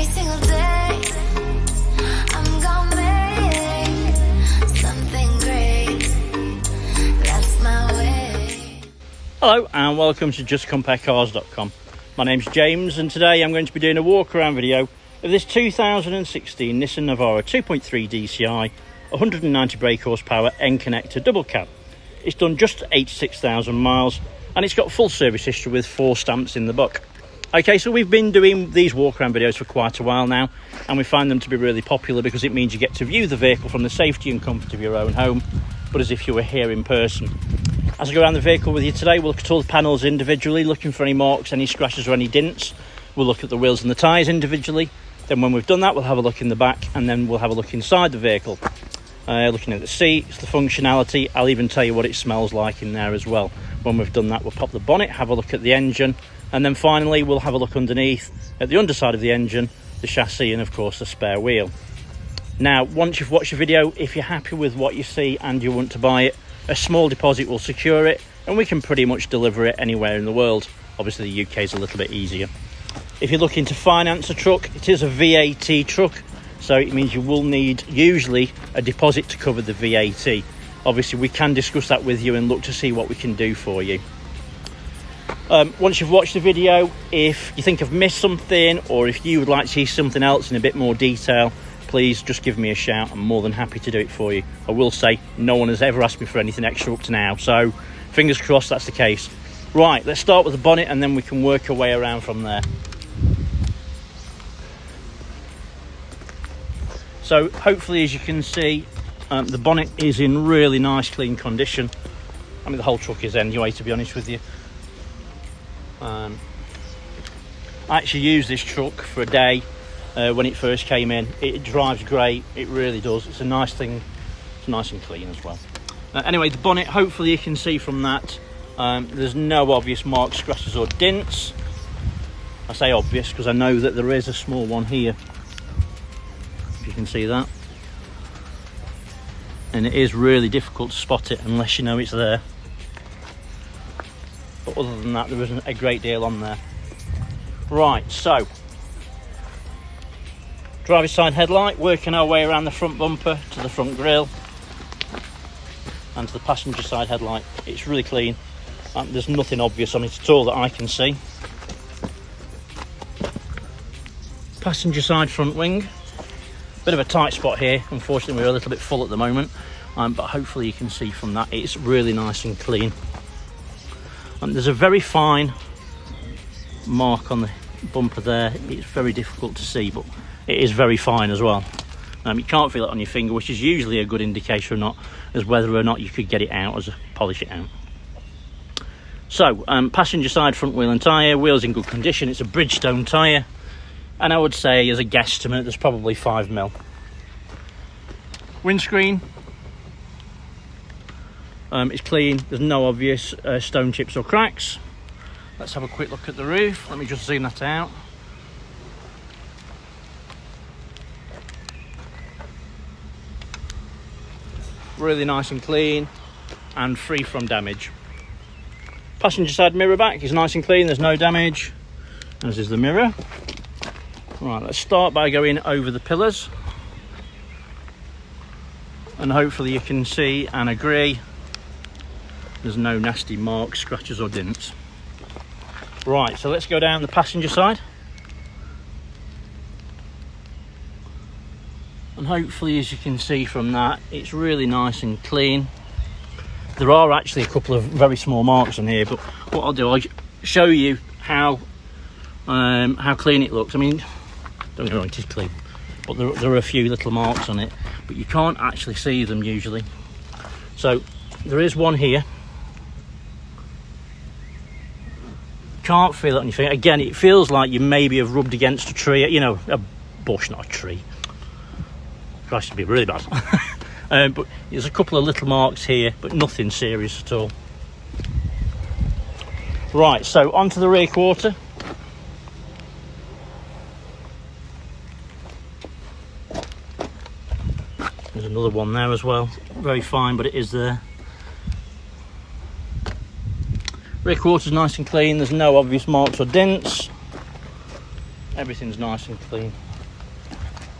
single day I'm gonna make something great. That's my way. Hello and welcome to justcomparecars.com. My name's James and today I'm going to be doing a walk around video of this 2016 Nissan Navara 2.3 DCI 190 brake horsepower N-Connecta double cab. It's done just 86,000 miles and it's got full service history with 4 stamps in the book. Okay, so we've been doing these walk around videos for quite a while now and we find them to be really popular because it means you get to view the vehicle from the safety and comfort of your own home, but as if you were here in person. As I go around the vehicle with you today, we'll look at all the panels individually, looking for any marks, any scratches or any dents. We'll look at the wheels and the tyres individually. Then when we've done that, we'll have a look in the back and then we'll have a look inside the vehicle. Looking at the seats, the functionality, I'll even tell you what it smells like in there as well. When we've done that, we'll pop the bonnet, have a look at the engine, and then finally we'll have a look underneath at the underside of the engine, the chassis and of course the spare wheel. Now, once you've watched the video, if you're happy with what you see and you want to buy it, a small deposit will secure it and we can pretty much deliver it anywhere in the world. Obviously the UK is a little bit easier. If you're looking to finance a truck, it is a VAT truck, so it means you will need usually a deposit to cover the VAT. Obviously we can discuss that with you and look to see what we can do for you. Once you've watched the video, if you think I've missed something or if you would like to see something else in a bit more detail, please just give me a shout. I'm more than happy to do it for you. I will say no one has ever asked me for anything extra up to now, so fingers crossed that's the case. Right, let's start with the bonnet and then we can work our way around from there. So hopefully, as you can see, the bonnet is in really nice clean condition. I mean the whole truck is anyway, to be honest with you. I actually used this truck for a day when it first came in. It drives great, it really does. It's a nice thing, it's nice and clean as well. Anyway, the bonnet, hopefully you can see from that, there's no obvious marks, scratches or dents. I say obvious because I know that there is a small one here, if you can see that. And it is really difficult to spot it unless you know it's there. But other than that, there isn't a great deal on there. Right, so driver's side headlight, working our way around the front bumper to the front grille and to the passenger side headlight. It's really clean. There's nothing obvious on it at all that I can see. Passenger side front wing. Bit of a tight spot here. Unfortunately, we're a little bit full at the moment, but hopefully you can see from that it's really nice and clean. There's a very fine mark on the bumper there. It's very difficult to see, but it is very fine as well. You can't feel it on your finger, which is usually a good indicator or not, as whether or not you could get it out, as polish it out. So, passenger side front wheel and tyre, wheels in good condition. It's a Bridgestone tyre, and I would say as a guesstimate there's probably 5mm. Windscreen, it's clean, there's no obvious stone chips or cracks. Let's have a quick look at the roof. Let me just zoom that out. Really nice and clean and free from damage. Passenger side mirror back is nice and clean, there's no damage, as is the mirror. Right, let's start by going over the pillars. And hopefully you can see and agree there's no nasty marks, scratches or dents. Right, so let's go down the passenger side. And hopefully, as you can see from that, it's really nice and clean. There are actually a couple of very small marks on here, but what I'll do, I'll show you how clean it looks. I mean, don't get me wrong, it is clean, but there are a few little marks on it, but you can't actually see them usually. So there is one here. Can't feel it on your finger. Again, it feels like you maybe have rubbed against a tree, you know, a bush, not a tree. Christ, it'd be really bad. But there's a couple of little marks here, but nothing serious at all. Right, so onto the rear quarter. There's another one there as well. Very fine, but it is there. Rear quarter's nice and clean. There's no obvious marks or dents. Everything's nice and clean.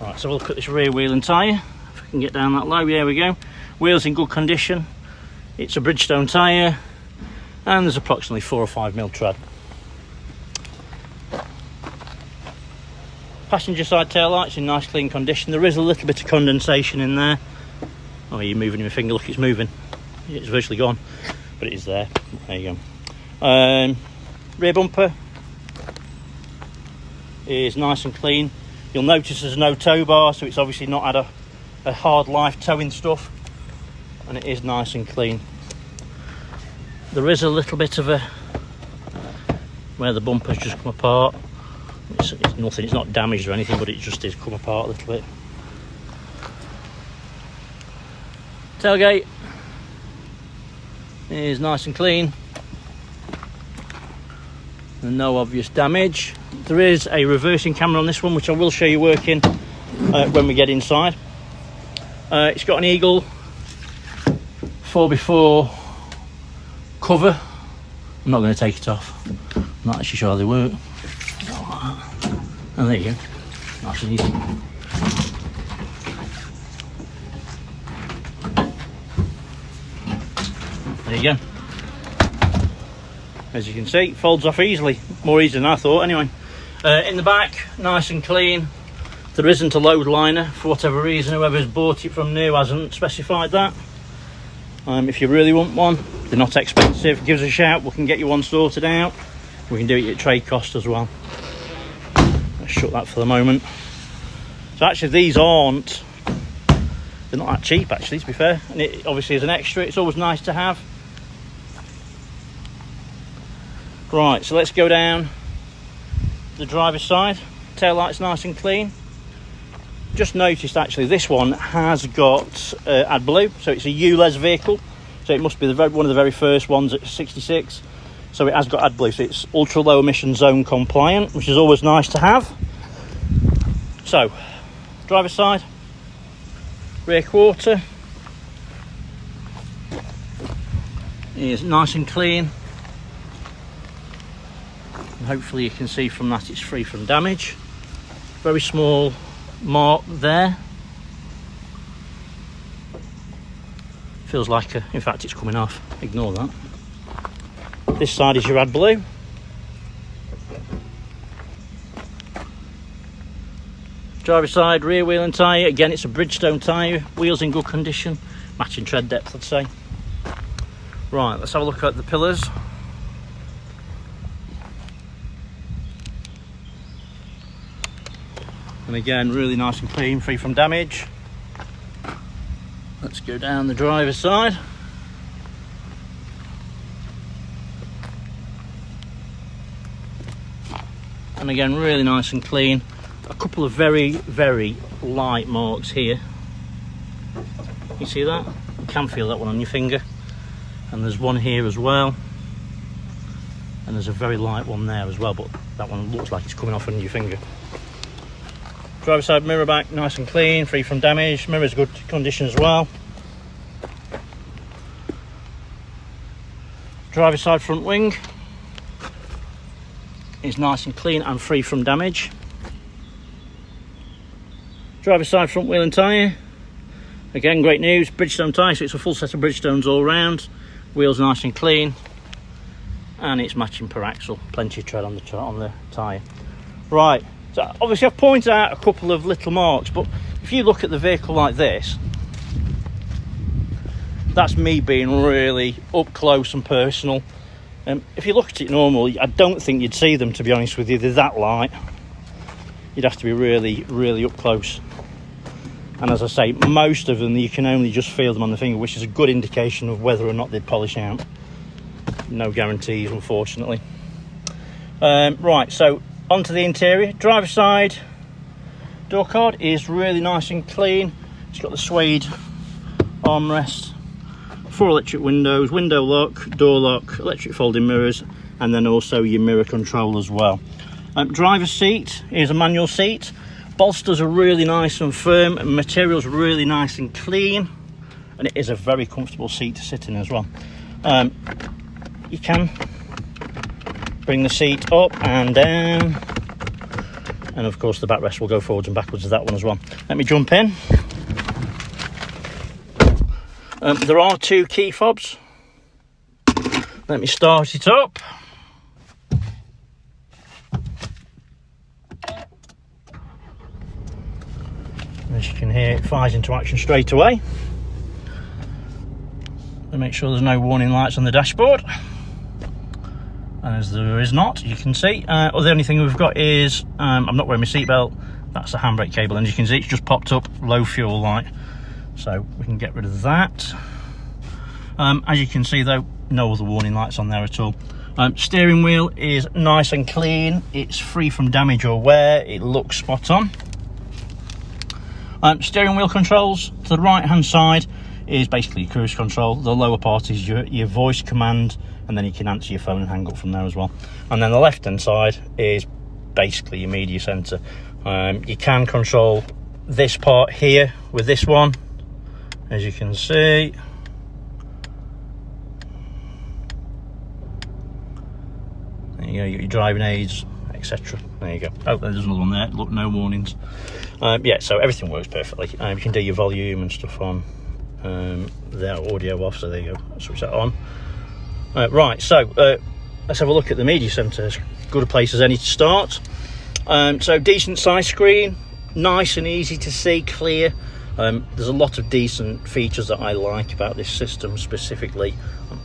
Right, so we'll look at this rear wheel and tyre. If I can get down that low, there we go. Wheels in good condition. It's a Bridgestone tyre, and there's approximately 4 or 5 mil tread. Passenger side tail lights in nice clean condition. There is a little bit of condensation in there. Oh, you're moving your finger, look, it's moving. It's virtually gone, but it is there. There you go. Rear bumper is nice and clean. You'll notice there's no tow bar, so it's obviously not had a hard life towing stuff, and it is nice and clean. There is a little bit of a where the bumper's just come apart. It's nothing, it's not damaged or anything, but it just is come apart a little bit. Tailgate is nice and clean and no obvious damage. There is a reversing camera on this one, which I will show you working when we get inside. It's got an Eagle 4x4 cover. I'm not going to take it off. I'm not actually sure how they work. Oh, there you go. Nice and easy. There you go. As you can see, it folds off easily. More easy than I thought, anyway. In the back, nice and clean. There isn't a load liner for whatever reason. Whoever's bought it from new hasn't specified that. If you really want one, they're not expensive. Give us a shout. We can get you one sorted out. We can do it at trade cost as well. Let's shut that for the moment. So actually, these aren't. They're not that cheap, actually, to be fair. And it obviously is an extra. It's always nice to have. Right, so let's go down the driver's side. Tail light's nice and clean. Just noticed actually this one has got AdBlue, so it's a ULEZ vehicle, so it must be one of the very first ones at 66. So it has got AdBlue, so it's ultra low emission zone compliant, which is always nice to have. So driver's side, rear quarter is nice and clean. And hopefully you can see from that it's free from damage. Very small mark there. Feels like in fact it's coming off. Ignore that. This side is your AdBlue. Driver's side, rear wheel and tyre. Again, it's a Bridgestone tyre. Wheels in good condition. Matching tread depth, I'd say. Right, let's have a look at the pillars. And again, really nice and clean, free from damage. Let's go down the driver's side. And again, really nice and clean. A couple of very, very light marks here. You see that? You can feel that one on your finger. And there's one here as well. And there's a very light one there as well, but that one looks like it's coming off on your finger. Driver's side mirror back, nice and clean, free from damage. Mirror's good condition as well. Driver's side front wing is nice and clean and free from damage. Driver's side front wheel and tyre. Again, great news. Bridgestone tyre, so it's a full set of Bridgestones all round. Wheels nice and clean, and it's matching per axle. Plenty of tread on the tyre. Right. So obviously I've pointed out a couple of little marks, but if you look at the vehicle like this, that's me being really up close and personal. If you look at it normally, I don't think you'd see them, to be honest with you. They're that light. You'd have to be really, really up close. And as I say, most of them, you can only just feel them on the finger, which is a good indication of whether or not they'd polish out. No guarantees, unfortunately. Right, so onto the interior. Driver's side door card is really nice and clean. It's got the suede armrest, 4 electric windows, window lock, door lock, electric folding mirrors, and then also your mirror control as well. Driver's seat is a manual seat. Bolsters are really nice and firm, and material's really nice and clean, and it is a very comfortable seat to sit in as well. You can bring the seat up and down, and of course the backrest will go forwards and backwards of that one as well. Let me jump in. There are 2 key fobs. Let me start it up. As you can hear, it fires into action straight away. And make sure there's no warning lights on the dashboard. And as there is not, you can see. The only thing we've got is, I'm not wearing my seatbelt. That's the handbrake cable, and as you can see, it's just popped up low fuel light. So we can get rid of that. As you can see though, no other warning lights on there at all. Steering wheel is nice and clean. It's free from damage or wear. It looks spot on. Steering wheel controls, to the right hand side is basically your cruise control. The lower part is your voice command, and then you can answer your phone and hang up from there as well. And then the left hand side is basically your media center. You can control this part here with this one, as you can see. There you go, your driving aids, etc. There you go. Oh, there's another one there. Look, no warnings. Yeah, so everything works perfectly. You can do your volume and stuff on. The audio off, so there you go. Switch that on. Right, so let's have a look at the media center. As good a place as any to start. So decent size screen, nice and easy to see, clear. There's a lot of decent features that I like about this system specifically.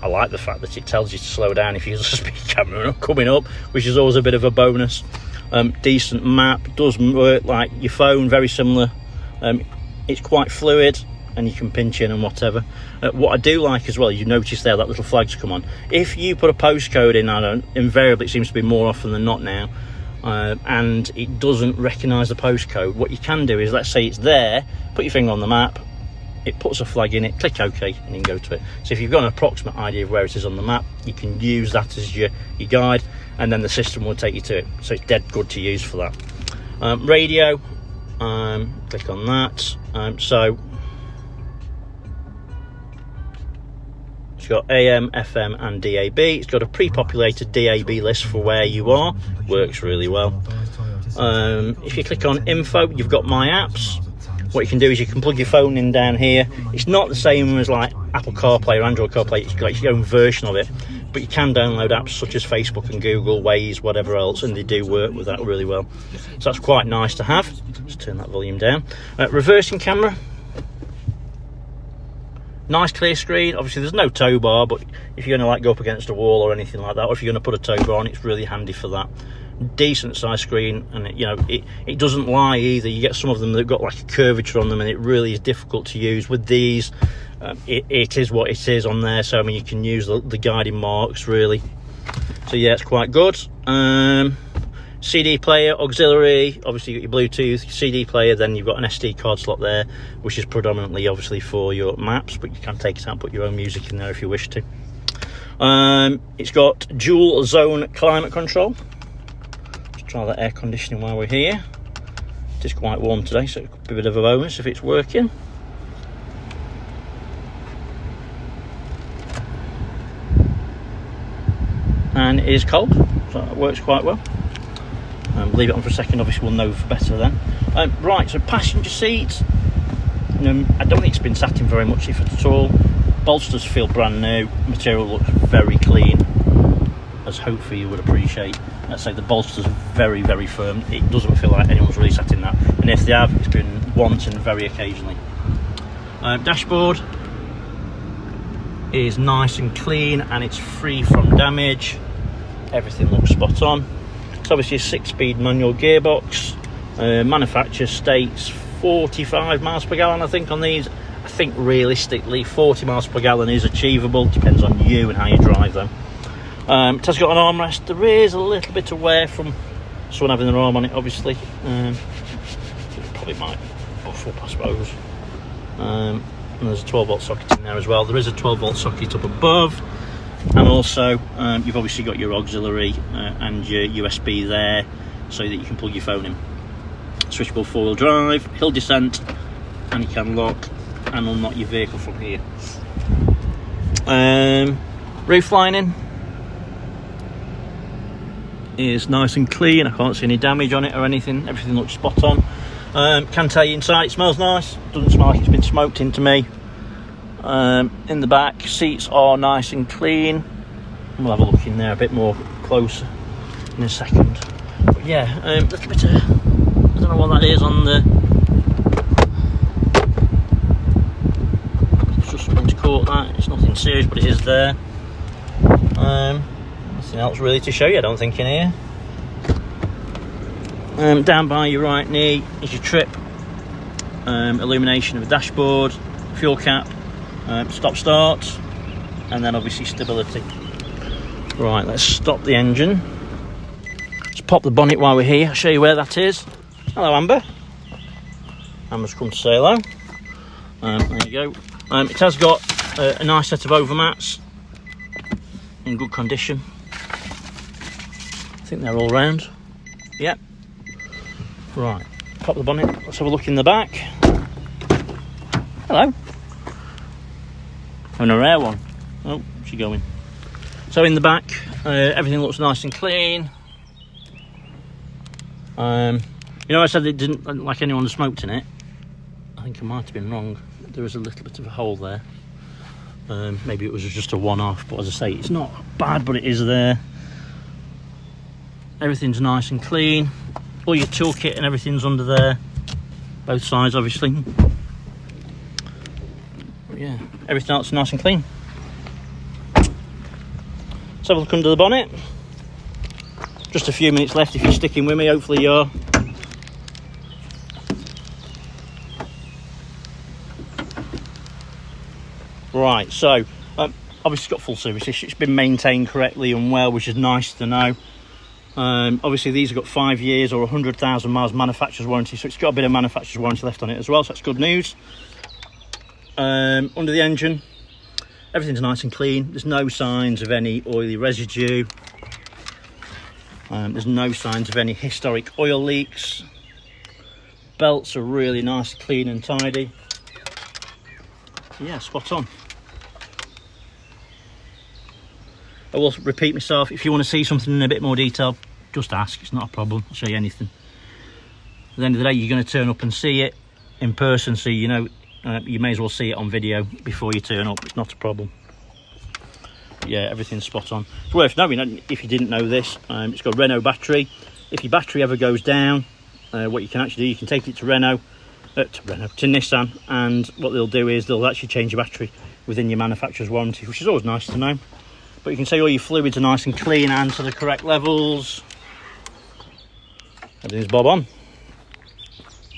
I like the fact that it tells you to slow down if you use a speed camera coming up, which is always a bit of a bonus. Decent map, does work like your phone, very similar. It's quite fluid, and you can pinch in and whatever. What I do like as well, you notice there that little flag's come on. If you put a postcode in, invariably it seems to be more often than not now, and it doesn't recognise the postcode, what you can do is, let's say it's there, put your finger on the map, it puts a flag in it, click OK, and you can go to it. So if you've got an approximate idea of where it is on the map, you can use that as your guide, and then the system will take you to it. So it's dead good to use for that. Radio, click on that. So it's got AM, FM and DAB. It's got a pre-populated DAB list for where you are. Works really well. If you click on info, you've got my apps. What you can do is you can plug your phone in down here. It's not the same as like Apple CarPlay or Android CarPlay. It's got your own version of it, but you can download apps such as Facebook and Google, Waze, whatever else, and they do work with that really well. So that's quite nice to have. Just turn that volume down. Reversing camera. Nice clear screen. Obviously there's no tow bar, but if you're going to like go up against a wall or anything like that, or if you're going to put a tow bar on, it's really handy for that. Decent size screen, and it doesn't lie either. You get some of them that have got like a curvature on them, and it really is difficult to use. With these, it is what it is on there, so I mean you can use the guiding marks really. So yeah, it's quite good. CD player, auxiliary, obviously you've got your Bluetooth, CD player, then you've got an SD card slot there, which is predominantly obviously for your maps, but you can take it out and put your own music in there if you wish to. It's got dual zone climate control. Let's try that air conditioning while we're here. It is quite warm today, so it could be a bit of a bonus if it's working. And it is cold, so it works quite well. Leave it on for a second, obviously we'll know better then. Right, so passenger seat. I don't think it's been sat in very much, if at all. Bolsters feel brand new. Material looks very clean, as hopefully you would appreciate. Let's say the bolsters are very, very firm. It doesn't feel like anyone's really sat in that. And if they have, it's been once and very occasionally. Dashboard is nice and clean, and it's free from damage. Everything looks spot on. It's obviously a 6-speed manual gearbox. Manufacturer states 45 miles per gallon, I think, on these. I think realistically 40 miles per gallon is achievable. Depends on you and how you drive them. It has got an armrest. There is a little bit of wear from someone having their arm on it, obviously. Probably might buff up, I suppose. And there's a 12 volt socket in there as well. There is a 12 volt socket up above. And also you've obviously got your auxiliary and your USB there, so that you can plug your phone in. Switchable 4-wheel drive, hill descent, and you can lock and unlock your vehicle from here. Roof lining, is nice and clean. I can't see any damage on it or anything. Everything looks spot on. Can tell you inside it smells nice. Doesn't smell like it's been smoked into me. In the back, seats are nice and clean. We'll have a look in there a bit more closer in a second. But yeah, little bit of, I don't know what that is on the. It's just something's caught that. It's nothing serious, but it is there. Nothing else really to show you, I don't think, in here. Down by your right knee is your trip, illumination of the dashboard, fuel cap, stop start, and then obviously stability. Right, let's stop the engine. Let's pop the bonnet while we're here. I'll show you where that is. Hello, Amber. Amber's come to say hello. There you go. It has got a nice set of overmats in good condition. I think they're all round. Yep. Right, pop the bonnet. Let's have a look in the back. Hello. Having a rare one. Oh, where's she going? So in the back, everything looks nice and clean. You know, I said it didn't look like anyone smoked in it. I think I might have been wrong. There was a little bit of a hole there. Maybe it was just a one-off, but as I say, it's not bad, but it is there. Everything's nice and clean. All your toolkit and everything's under there. Both sides, obviously. But yeah, everything else is nice and clean. Let's have a look under the bonnet. Just a few minutes left if you're sticking with me, hopefully you are. Right, so obviously it's got full service history. It's been maintained correctly and well, which is nice to know. Obviously these have got 5 years or 100,000 miles manufacturer's warranty, so it's got a bit of manufacturer's warranty left on it as well, so that's good news. Under the engine, everything's nice and clean. There's no signs of any oily residue. There's no signs of any historic oil leaks. Belts are really nice, clean and tidy. Yeah, spot on. I will repeat myself, if you want to see something in a bit more detail, just ask, it's not a problem, I'll show you anything. At the end of the day, you're going to turn up and see it in person, so you know, you may as well see it on video before you turn up, it's not a problem. But yeah, everything's spot on. It's worth knowing, if you didn't know this, it's got a Renault battery. If your battery ever goes down, what you can actually do, you can take it to Nissan, and what they'll do is they'll actually change your battery within your manufacturer's warranty, which is always nice to know. But you can see all your fluids are nice and clean and to the correct levels. Everything's bob on.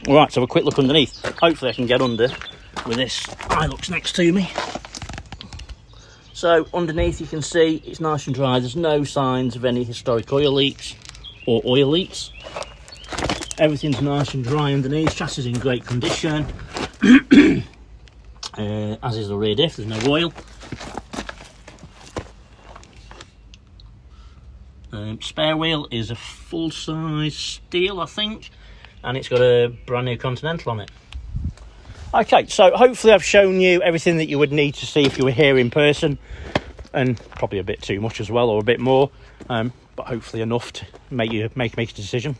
All right, so have a quick look underneath. Hopefully I can get under with this Hilux next to me. So underneath you can see it's nice and dry. There's no signs of any historic oil leaks or oil leaks. Everything's nice and dry underneath. Chassis is in great condition. As is the rear diff, there's no oil. Spare wheel is a full-size steel, I think, and it's got a brand new Continental on it. Okay, so hopefully I've shown you everything that you would need to see if you were here in person, and probably a bit too much as well, or a bit more, but hopefully enough to make you make a decision.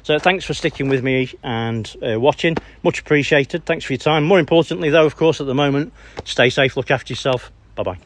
So thanks for sticking with me and watching, much appreciated. Thanks for your time. More importantly though, of course, at the moment, stay safe, look after yourself. Bye bye.